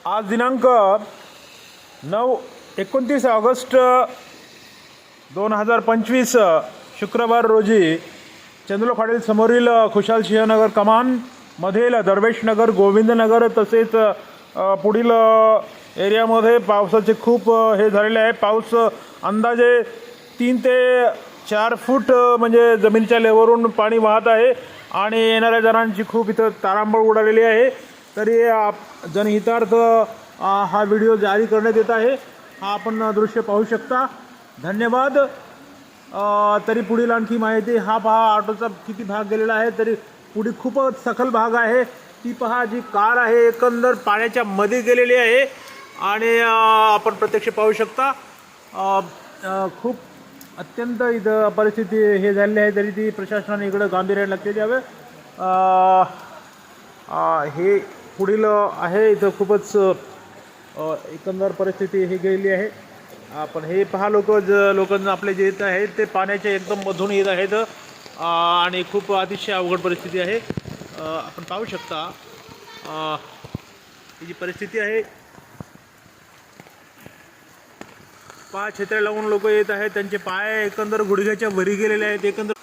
आज दिनांक 29 ऑगस्ट 2025 शुक्रवार रोजी चंदलोखाडील समोरील खुशाल सिंहनगर कमान मधील दरवेशनगर गोविंदनगर तसेच पुढील एरियामध्ये पावसाचे खूप हे झालेले आहे। पाऊस अंदाजे 3 ते 4 फूट म्हणजे जमिनीच्या लेवलवरून पाणी वाहत आहे आणि येणाऱ्या जणांची खूप इथं तारांबळ उडालेली आहे। तरी जनहितार्थ हा व्हिडिओ जारी करण्यात येत आहे। हा आपण दृश्य पाहू शकता। धन्यवाद। तरी पुढील आणखी माहिती हा पहा ऑटोचा किती भाग गेलेला आहे। तरी पुढे खूपच सखल भाग आहे। ती पहा जी कार आहे एकंदर पाण्याच्या मध्ये गेलेली आहे आणि आपण प्रत्यक्ष पाहू शकता। खूप अत्यंत इथं परिस्थिती हे झालेली आहे। तरी ती प्रशासनाने इकडे गांभीर्याने लक्ष द्यावे। हे पुढील आहे इथं खूपच एकंदर परिस्थिती ही गेलेली आहे। आपण हे पहा लोकांना आपले जे येत आहेत ते पाण्याच्या एकदम मधून येत आहेत आणि खूप अतिशय अवघड परिस्थिती आहे। आपण पाहू शकता ही जी परिस्थिती आहे। छत्र्या लावून लोक येत आहेत। त्यांचे पाय एकंदर गुडघ्याच्या वरी गेलेले आहेत। एकंदर